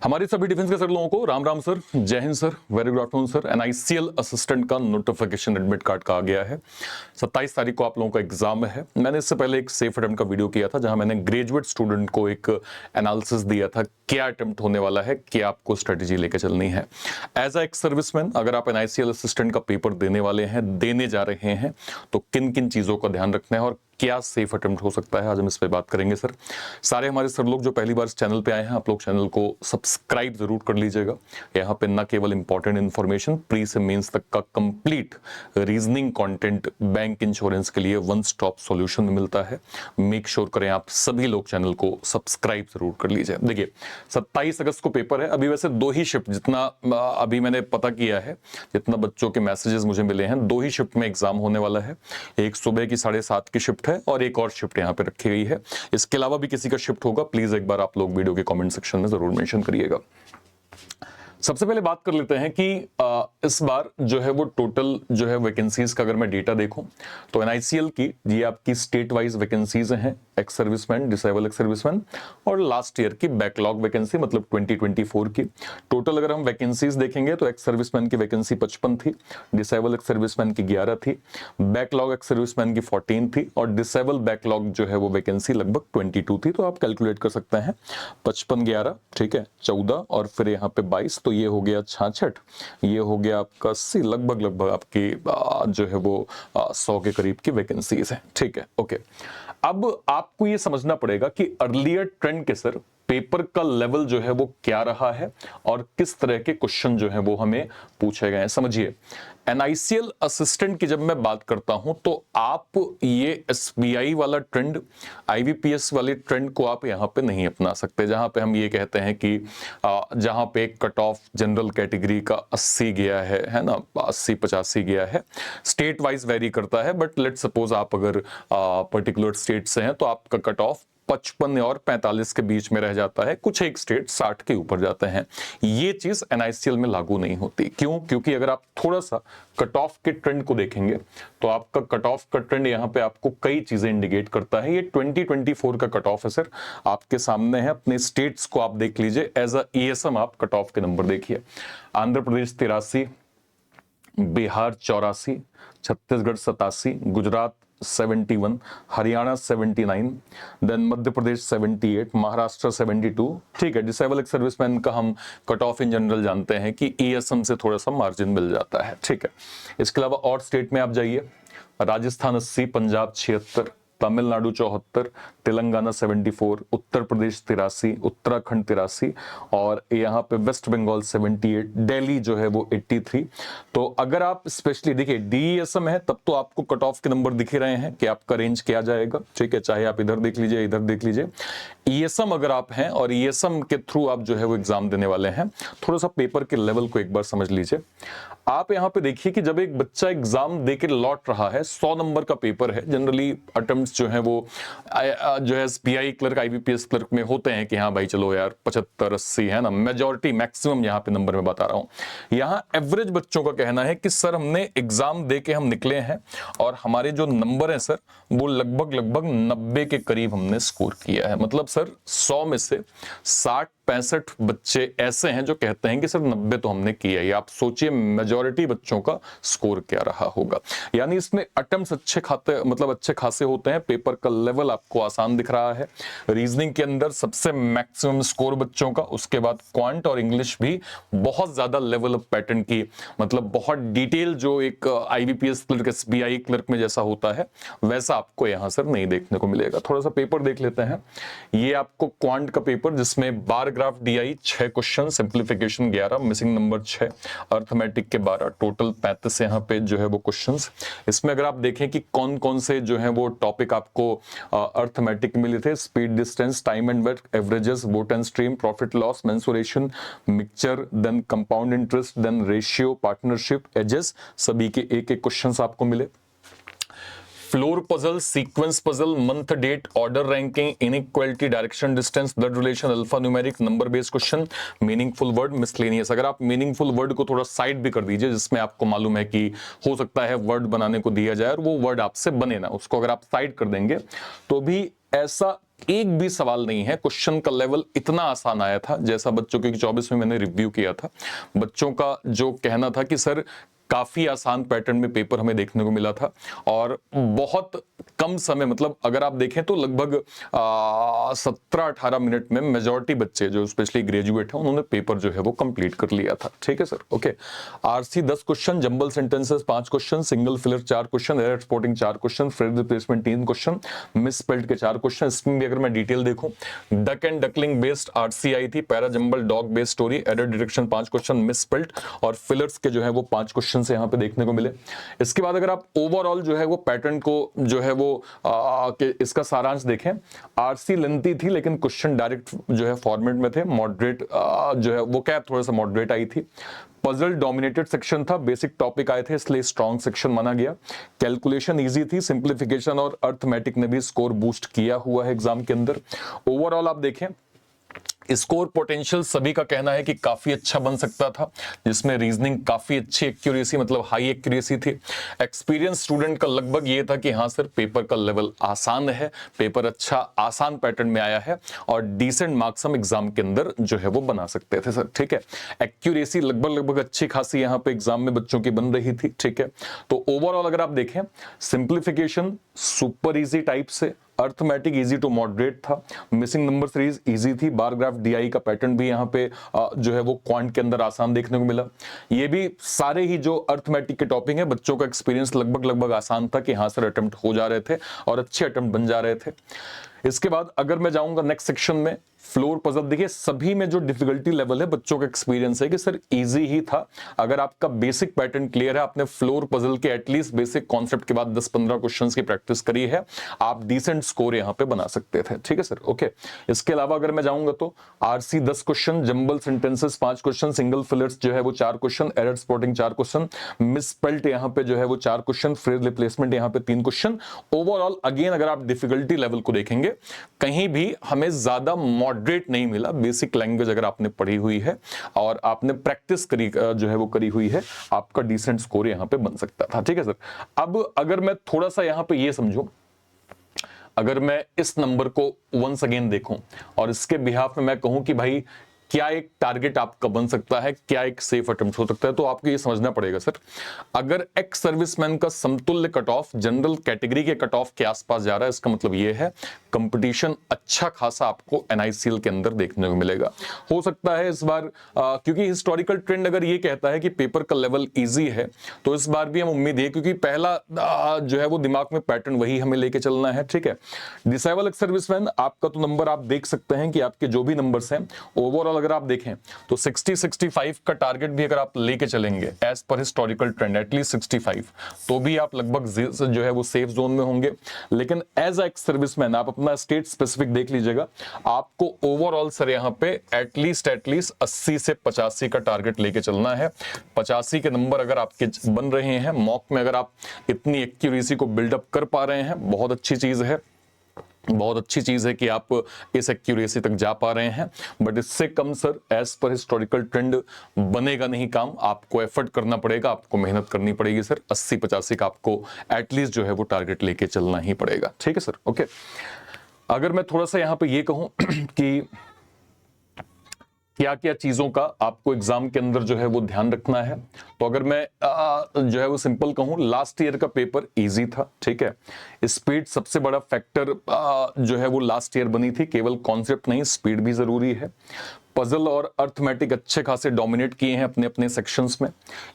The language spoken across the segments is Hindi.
हमारे सभी डिफेंस के सर लोगों को राम राम सर, जय Hind sir, very good afternoon sir. NICL assistant का नोटिफिकेशन एडमिट कार्ड का आ गया है। 27 तारीख को आप लोगों का एग्जाम है। मैंने इससे पहले एक सेफ अटेम्प्ट का वीडियो किया था जहां मैंने ग्रेजुएट स्टूडेंट को एक एनालिसिस दिया था क्या अटेम्प्ट होने वाला है, क्या आपको स्ट्रेटेजी लेकर चलनी है। एज अ एक्स सर्विसमैन अगर आप एनआईसीएल असिस्टेंट का पेपर देने वाले हैं, देने जा रहे हैं, तो किन किन चीजों का ध्यान रखना है और क्या सेफ अटेम्प्ट हो सकता है, आज हम इस पे बात करेंगे सर। सारे हमारे सर लोग जो पहली बार इस चैनल पे आए हैं, आप लोग चैनल को सब्सक्राइब जरूर कर लीजिएगा। यहाँ पे न केवल इंपॉर्टेंट इंफॉर्मेशन, प्री से मेंस तक का complete reasoning content bank insurance के लिए वन स्टॉप सॉल्यूशन में मिलता है। मेक श्योर करें आप सभी लोग चैनल को सब्सक्राइब जरूर कर लीजिए। देखिए 27 अगस्त को पेपर है। अभी वैसे 2 ही शिफ्ट, जितना अभी मैंने पता किया है, जितना बच्चों के मैसेजेस मुझे मिले हैं, 2 ही शिफ्ट में एग्जाम होने वाला है। एक सुबह की 7:30 की शिफ्ट है और एक और शिफ्ट यहाँ पे रखी गई है। इसके अलावा भी किसी का शिफ्ट होगा, प्लीज एक बार आप लोग वीडियो के कमेंट सेक्शन में जरूर मेंशन करिएगा। सबसे पहले बात कर लेते हैं कि इस बार जो है वो टोटल जो है वैकेंसीज का अगर मैं डेटा देखूं तो एनआईसीएल की ये आपकी स्टेट वाइज वैकेंसीज हैं, ex serviceman, disable ex serviceman और लास्ट ईयर की बैकलॉग वैकेंसी मतलब 2024 की। टोटल अगर हम वैकेंसीज देखेंगे तो एक्स सर्विसमैन की वैकेंसी 55 थी, डिसेबल एक्स सर्विसमैन की 11 थी, बैकलॉग एक्स सर्विसमैन की 14 थी और डिसेबल बैकलॉग जो है वो वैकेंसी लगभग 22 थी। तो आप कैलकुलेट कर सकते हैं 55 11, ठीक है, 14 और फिर यहाँ पे 22, तो ये हो गया 66, ये हो गया आपका 80, लगभग आपकी जो है वो 100 के करीब की वैकेंसीज है, ठीक है, ओके। अब आपको ये समझना पड़ेगा कि अर्लियर ट्रेंड के सर पेपर का लेवल जो है वो क्या रहा है और किस तरह के क्वेश्चन जो है वो हमें पूछे गए हैं। समझिए, एनआईसीएल असिस्टेंट की जब मैं बात करता हूं तो आप ये एसबीआई वाला ट्रेंड, आईबीपीएस वाले ट्रेंड को आप यहां पे नहीं अपना सकते, जहां पे हम ये कहते हैं कि जहां पे कट ऑफ जनरल कैटेगरी का 80 गया है ना, 80-85 गया है। स्टेट वाइज वेरी करता है, बट लेट सपोज आप अगर पर्टिकुलर स्टेट से हैं तो आपका कट ऑफ 55 और 45 के बीच में रह जाता है। कुछ एक स्टेट 60 के ऊपर जाते हैं। ये चीज एनआईसीएल में लागू नहीं होती। क्यों? क्योंकि अगर आप थोड़ा सा कट ऑफ के ट्रेंड को देखेंगे तो आपका कट ऑफ का ट्रेंड यहाँ पे आपको कई चीजें इंडिकेट करता है। ये 2024 का कट ऑफ है सर, आपके सामने है। अपने स्टेट्स को आप देख लीजिए, एज अ ईएसएम आप कट ऑफ के नंबर देखिए। आंध्र प्रदेश 83, बिहार 84, छत्तीसगढ़ 87, गुजरात 71, हरियाणा 79, देन मध्य प्रदेश 78, महाराष्ट्र 72, ठीक है। डिसेबल एक्स सर्विसमैन का हम कट ऑफ इन जनरल जानते हैं कि ईएसएम से थोड़ा सा मार्जिन मिल जाता है, ठीक है। इसके अलावा और स्टेट में आप जाइए, राजस्थान 80, पंजाब 76, तमिलनाडु 74, तेलंगाना 74, उत्तर प्रदेश 83, उत्तराखंड 83 और यहाँ पे वेस्ट बंगाल 78, दिल्ली जो है वो 83। तो अगर आप स्पेशली देखिए डीईएसएम है तब तो आपको कट ऑफ के नंबर दिख ही रहे हैं कि आपका रेंज क्या जाएगा, ठीक है। चाहे आप इधर देख लीजिए, इधर देख लीजिए। ईएसएम अगर आप हैं और ईएसएम के थ्रू आप जो है वो एग्जाम देने वाले हैं, थोड़ा सा पेपर के लेवल को एक बार समझ लीजिए। आप यहाँ पे देखिए कि जब एक बच्चा एग्जाम देकर लौट रहा है, 100 नंबर का पेपर है, जनरली अटेम्प्ट्स जो है वो जो है एसबीआई क्लर्क, आईबीपीएस क्लर्क में होते हैं कि हाँ भाई चलो यार 75-80 है ना, मेजॉरिटी मैक्सिमम यहाँ पे नंबर में बता रहा हूँ। यहाँ एवरेज बच्चों का कहना है कि सर हमने एग्जाम दे के हम निकले हैं और हमारे जो नंबर है सर वो लगभग 90 के करीब हमने स्कोर किया है। मतलब सर 100 में से 60-65 बच्चे ऐसे हैं जो कहते हैं कि सर 90 तो हमने किया है। आप सोचिए मेजॉरिटी बच्चों का स्कोर क्या रहा होगा। यानी इसमें अटेम्प्ट्स अच्छे खासे होते हैं, पेपर का लेवल आपको आसान दिख रहा है। रीजनिंग के अंदर सबसे मैक्सिमम स्कोर बच्चों का, उसके बाद क्वांट और इंग्लिश भी बहुत ज्यादा लेवल ऑफ पैटर्न की, मतलब बहुत डिटेल जो एक आईबीपीएस क्लर्क, एसबीआई क्लर्क में जैसा होता है वैसा आपको यहां सर नहीं देखने को मिलेगा। थोड़ा सा पेपर देख लेते हैं। ये आपको क्वांट का पेपर जिसमें bar graph DI 6 question, simplification 11, missing number 6, arithmetic के 12, टोटल 35 यहाँ पे जो है वो क्वेश्चंस। इसमें अगर आप देखें कि कौन कौन से जो है वो टॉपिक आपको अर्थमेटिक मिले थे, speed, distance, time and work, averages, boat and stream, profit loss, mensuration, mixture, then compound interest, then ratio, partnership, ages, सभी के एक एक क्वेश्चंस आपको मिले। Floor puzzle, sequence puzzle, month date, order ranking, inequality, direction, distance, blood relation, alpha numeric, number based question, meaningful word, miscellaneous. अगर आप मीनिंगफुल वर्ड को थोड़ा साइड भी कर दीजिए, जिसमें आपको मालूम है कि हो सकता है वर्ड बनाने को दिया जाए और वो वर्ड आपसे बने ना, उसको अगर आप साइड कर देंगे तो भी ऐसा एक भी सवाल नहीं है, क्वेश्चन का लेवल इतना आसान आया था जैसा बच्चों के 24 में मैंने रिव्यू किया था। बच्चों का जो कहना था कि सर काफी आसान पैटर्न में पेपर हमें देखने को मिला था और बहुत कम समय, मतलब अगर आप देखें तो लगभग 17-18 मिनट में मेजॉरिटी बच्चे जो स्पेशली ग्रेजुएट हैं उन्होंने पेपर जो है वो कंप्लीट कर लिया था। ठीक है sir, okay. RC 10 question, jumble sentences 5 question, single filler 4 question, error spotting 4 question, phrase replacement 3 question, misspelled के 4 क्वेश्चन। इसमें भी अगर मैं डिटेल देखूं, duck and duckling based RC आई थी, para jumble dog based story, error detection 5 question, misspelled और फिलर्स के जो है वो 5 क्वेश्चन से यहां पे देखने को मिले। इसके बाद अगर आप ओवरऑल जो है वो पैटर्न को जो है वो इसका सारांश देखें, आरसी लेंथी थी लेकिन क्वेश्चन डायरेक्ट जो है फॉर्मेट में थे, मॉडरेट जो है वो क्या थोड़ा सा मॉडरेट आई थी। पजल डोमिनेटेड सेक्शन था, बेसिक टॉपिक आए थे इसलिए स्ट्रॉन्ग सेक्शन माना गया। कैलकुलेशन इजी थी, सिंप्लीफिकेशन और अर्थमेटिक ने भी स्कोर बूस्ट किया हुआ है एग्जाम के अंदर। ओवरऑल आप देखें स्कोर पोटेंशियल सभी का कहना है कि काफी अच्छा बन सकता था, जिसमें रीजनिंग काफी अच्छी एक्यूरेसी, मतलब हाई एक्यूरेसी थी। एक्सपीरियंस स्टूडेंट का लगभग ये था कि हाँ सर पेपर का लेवल आसान है, पेपर अच्छा आसान पैटर्न में आया है और डिसेंट मार्क्स हम एग्जाम के अंदर जो है वो बना सकते थे सर। ठीक है, एक्यूरेसी लगभग अच्छी खासी यहाँ पे एग्जाम में बच्चों की बन रही थी। ठीक है, तो ओवरऑल अगर आप देखें, सिंप्लीफिकेशन सुपर इजी टाइप से, अर्थमेटिक इजी टू मॉडरेट था, मिसिंग नंबर सीरीज इजी थी, बार ग्राफ डीआई का पैटर्न भी यहाँ पे जो है वो क्वांट के अंदर आसान देखने को मिला। ये भी सारे ही जो अर्थमेटिक के टॉपिक है, बच्चों का एक्सपीरियंस लगभग आसान था कि हाँ सर अटेम्प्ट हो जा रहे थे और अच्छे अटेम्प्ट बन जा रहे थे। इसके बाद अगर मैं जाऊंगा नेक्स्ट सेक्शन में, फ्लोर पजल, देखिए सभी में जो डिफिकल्टी लेवल है बच्चों का एक्सपीरियंस है कि सर इजी ही था। अगर आपका बेसिक पैटर्न क्लियर है, आपने फ्लोर पजल के एटलीस्ट बेसिक कॉन्सेप्ट के बाद 10-15 क्वेश्चंस की प्रैक्टिस करी है, आप डिसेंट स्कोर यहां पे बना सकते थे। ठीक है सर, ओके। इसके अलावा अगर मैं जाऊंगा तो RC 10 question, jumble sentences 5 question, single fillers जो है वो 4 question, error spotting 4 question, miss spelt यहां पे जो है वो 4 क्वेश्चन, फ्रेज रिप्लेसमेंट यहां पे 3 क्वेश्चन। ओवरऑल अगेन अगर आप डिफिकल्टी लेवल को देखेंगे, कहीं भी हमें ज्यादा मॉडरेट नहीं मिला। बेसिक लैंग्वेज अगर आपने पढ़ी हुई है और आपने प्रैक्टिस करी जो है वो करी हुई है, आपका डिसेंट स्कोर यहां पे बन सकता था। ठीक है सर, अब अगर मैं थोड़ा सा यहां पे ये समझूं, अगर मैं इस नंबर को वंस अगेन देखूं और इसके बिहाफ में मैं कहूं कि भाई क्या एक टारगेट आपका बन सकता है, क्या एक सेफ अटेम्प्ट हो सकता है, तो आपको ये समझना पड़ेगा सर, अगर एक्स सर्विसमैन का समतुल्य कट ऑफ जनरल कैटेगरी के कट ऑफ के आसपास जा रहा है, इसका मतलब ये है कंपटीशन अच्छा खासा आपको एनआईसीएल के अंदर देखने को मिलेगा। हो सकता है इस बार क्योंकि हिस्टोरिकल ट्रेंड अगर ये कहता है कि पेपर का लेवल इजी है, तो इस बार भी हम उम्मीद है, क्योंकि पहला जो है वो दिमाग में पैटर्न वही हमें लेके चलना है। ठीक है, डिसेबल एक्स सर्विसमैन आपका तो नंबर आप देख सकते हैं कि आपके जो भी नंबर्स हैं ओवरऑल अगर आप देखें तो 60-65 का टारगेट भी अगर आप लेके चलेंगे as per historical trend, at least 65, तो भी आप लगभग जो है वो सेफ जोन में होंगे। लेकिन एज एक्स सर्विसमैन आप अपना स्टेट स्पेसिफिक देख लीजिएगा, आपको ओवरऑल सर यहाँ पे एटलीस्ट 80 से 85 का टारगेट लेके चलना है। 85 के नंबर अगर आपके बन रहे हैं मॉक में, अगर आप इतनी एक्यूरेसी को बिल्डअप कर पा रहे हैं, बहुत अच्छी चीज है, बहुत अच्छी चीज है कि आप इस एक्यूरेसी तक जा पा रहे हैं। बट इससे कम sir as per historical trend बनेगा नहीं काम, आपको एफर्ट करना पड़ेगा, आपको मेहनत करनी पड़ेगी सर। 80-85 का आपको एटलीस्ट जो है वो टारगेट लेके चलना ही पड़ेगा। ठीक है सर, ओके। अगर मैं थोड़ा सा यहां पे ये कहूं कि क्या क्या चीजों का आपको एग्जाम के अंदर जो है वो ध्यान रखना है, तो अगर मैं जो है वो सिंपल कहूं, लास्ट ईयर का पेपर इजी था। ठीक है, स्पीड सबसे बड़ा फैक्टर जो है वो लास्ट ईयर बनी थी, केवल कॉन्सेप्ट नहीं स्पीड भी जरूरी है। पजल और अर्थमेटिक अच्छे खासे डोमिनेट किए हैं अपने अपने सेक्शंस में।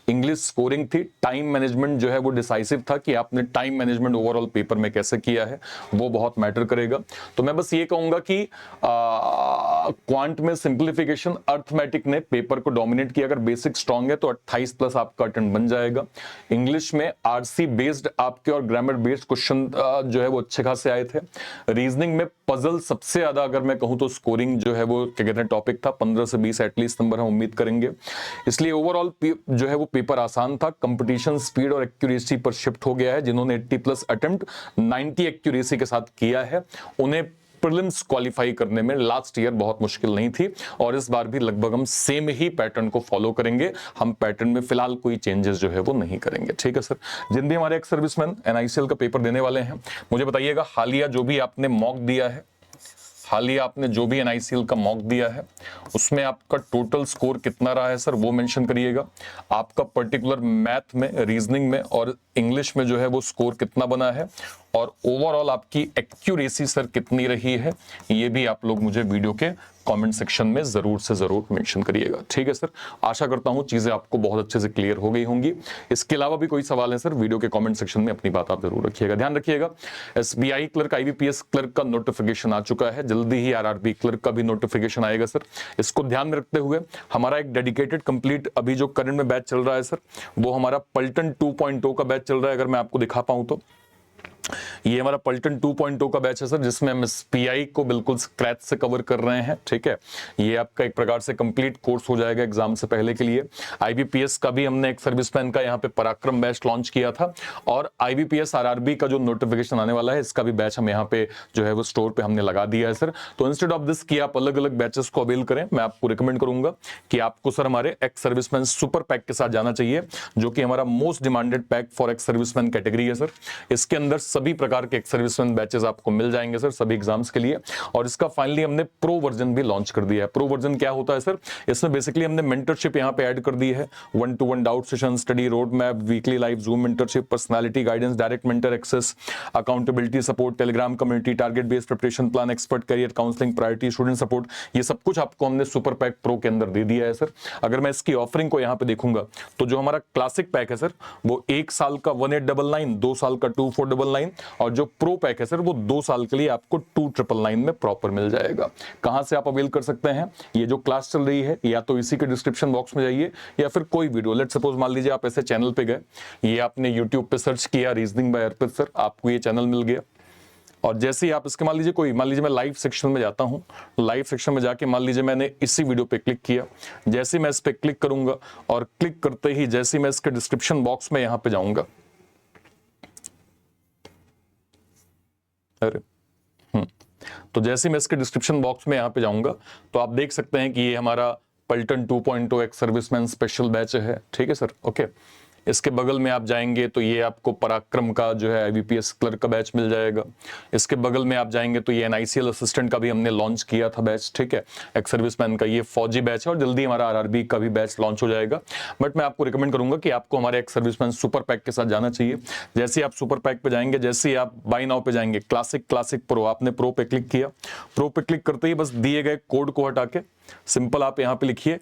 इंग्लिश स्कोरिंग थी, टाइम मैनेजमेंट जो है वो डिसाइसिव था कि आपने टाइम मैनेजमेंट ओवरऑल पेपर में कैसे किया है, वो बहुत मैटर करेगा। तो मैं बस ये कहूंगा कि क्वांट में सिंप्लीफिकेशन, अर्थमेटिक ने पेपर को डोमिनेट किया। अगर बेसिक स्ट्रांग है तो 28 प्लस आपका अटेम्प्ट बन जाएगा। इंग्लिश में आरसी बेस्ड आपके और ग्रामर बेस्ड क्वेश्चन जो है वो अच्छे खासे आए थे। रीजनिंग में पजल सबसे ज्यादा अगर मैं कहूं तो स्कोरिंग जो है वो क्या कहते हैं टॉपिक था, 15 से 20 एटलीस्ट नंबर हम उम्मीद करेंगे। इसलिए ओवरऑल जो है वो पेपर आसान था। कंपटीशन स्पीड और एक्यूरेसी पर शिफ्ट हो गया है। जिन्होंने 80 प्लस अटेम्प्ट 90 एक्यूरेसी के साथ किया है, उन्हें प्रीलिम्स क्वालिफाई करने में लास्ट ईयर बहुत मुश्किल नहीं थी और इस बार भी लगभग हम सेम ही पैटर्न को फॉलो करेंगे। हम पैटर्न में फिलहाल कोई चेंजेस जो है वो नहीं करेंगे। ठीक है सर, जिन भी हमारे एक्स सर्विसमैन एनआईसीएल का पेपर देने वाले हैं, मुझे बताइएगा हालिया जो भी आपने मॉक दिया है हाल ही आपने जो भी NICL का मॉक दिया है उसमें आपका टोटल स्कोर कितना रहा है सर, वो मेंशन करिएगा। आपका पर्टिकुलर मैथ में, रीजनिंग में और इंग्लिश में जो है वो स्कोर कितना बना है, और ओवरऑल आपकी एक्यूरेसी सर कितनी रही है, ये भी आप लोग मुझे वीडियो के कमेंट सेक्शन में जरूर से जरूर मेंशन करिएगा। ठीक है सर, आशा करता हूं चीजें आपको बहुत अच्छे से क्लियर हो गई होंगी। इसके अलावा भी कोई सवाल है सर, वीडियो के कमेंट सेक्शन में अपनी बात आप जरूर रखिएगा। ध्यान रखिएगा, SBI क्लर्क, IBPS क्लर्क का नोटिफिकेशन आ चुका है, जल्दी ही RRB क्लर्क का भी नोटिफिकेशन आएगा सर। इसको ध्यान में रखते हुए हमारा एक डेडिकेटेड कंप्लीट अभी जो करंट में बैच चल रहा है सर, वो हमारा पलटन 2.0 का बैच चल रहा है। अगर मैं आपको दिखा पाऊं तो ये हमारा पलटन 2.0 का बैच है सर, जिसमें हम SPI को बिल्कुल स्क्रैच से कवर कर रहे हैं। ठीक है, ये आपका एक प्रकार से कंप्लीट कोर्स हो जाएगा एग्जाम से पहले के लिए। IBPS का भी हमने एक सर्विसमैन का यहाँ पे पराक्रम बैच लॉन्च किया था, और IBPS RRB का जो नोटिफिकेशन आने वाला है इसका भी बैच हम यहाँ पे जो है वो स्टोर पे हमने लगा दिया है सर। तो इंस्टेड ऑफ दिस कि आप अलग अलग बैचेस को अवेल करें, मैं आपको रिकमेंड करूंगा कि आपको सर हमारे एक्स सर्विसमैन सुपर पैक के साथ जाना चाहिए, जो कि हमारा most demanded pack for ex serviceman category है सर। इसके अंदर सभी प्रकार के एक्स सर्विसमैन बैचेस आपको मिल जाएंगे सर सभी एग्जाम्स के लिए। और इसका फाइनली हमने प्रो वर्जन भी लॉन्च कर दिया है। प्रो वर्जन क्या होता है सर, इसमें बेसिकली हमने मेंटरशिप यहाँ पे ऐड कर दी है, 1-to-1 doubt session, study road map, weekly live Zoom mentorship, personality guidance, direct mentor access, accountability support, Telegram community, target based preparation plan, expert career counselling, priority student support, ये सब कुछ आपको हमने सुपर पैक प्रो के अंदर दे दिया है सर। अगर मैं इसकी ऑफरिंग को यहाँ पे देखूंगा तो जो हमारा क्लासिक पैक है सर वो 1 साल का 1899, 2 साल का 2499, और जो प्रो पैक है सर वो 2 साल के लिए आपको 2999 में प्रॉपर मिल जाएगा। कहां से आप अवेल कर सकते हैं, ये जो क्लास चल रही है या तो इसी के डिस्क्रिप्शन बॉक्स में जाइए, या फिर कोई वीडियो, लेट सपोज मान लीजिए आप ऐसे चैनल पे गए, ये आपने यूट्यूब पे सर्च किया रीजनिंग बाय अर्पित सर, आपको ये चैनल मिल गया, और जैसे ही आप इसके मान लीजिए मैं लाइव सेक्शन में जाता हूं, लाइव सेक्शन में जाके मान लीजिए मैंने इसी वीडियो पे क्लिक किया, जैसे ही मैं इस पे क्लिक करूंगा और क्लिक करते ही जैसे ही मैं इसके डिस्क्रिप्शन बॉक्स में यहां पे जाऊंगा, अरे तो जैसे मैं इसके डिस्क्रिप्शन बॉक्स में यहां पे जाऊंगा तो आप देख सकते हैं कि ये हमारा पलटन 2.0 एक्स सर्विसमैन स्पेशल बैच है। ठीक है सर, ओके। इसके बगल में आप जाएंगे तो ये आपको पराक्रम का जो है IBPS क्लर्क का बैच मिल जाएगा। इसके बगल में आप जाएंगे तो ये NICL असिस्टेंट का भी हमने लॉन्च किया था बैच। ठीक है, एक्स सर्विसमैन का ये फौजी बैच है, और जल्दी हमारा RRB का भी बैच लॉन्च हो जाएगा। बट मैं आपको रिकमेंड करूंगा कि आपको हमारे एक्स सर्विसमैन सुपर पैक के साथ जाना चाहिए। जैसे आप सुपर पैक पे जाएंगे, जैसे आप बाय नाउ पे जाएंगे, क्लासिक प्रो, आपने प्रो पे क्लिक किया, प्रो पे क्लिक करते ही बस दिए गए कोड को हटा के सिंपल आप यहाँ पे लिखिए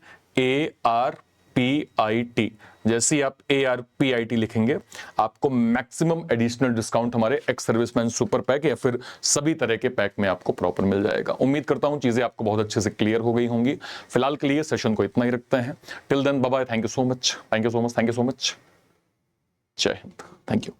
ARPIT। जैसे ही आप ARPIT लिखेंगे आपको मैक्सिमम एडिशनल डिस्काउंट हमारे एक्स सर्विसमैन सुपर पैक या फिर सभी तरह के पैक में आपको प्रॉपर मिल जाएगा। उम्मीद करता हूं चीजें आपको बहुत अच्छे से क्लियर हो गई होंगी। फिलहाल के लिए सेशन को इतना ही रखते हैं। Till then bye bye, thank you so much, thank you so much, thank you so much, जय हिंद, थैंक यू।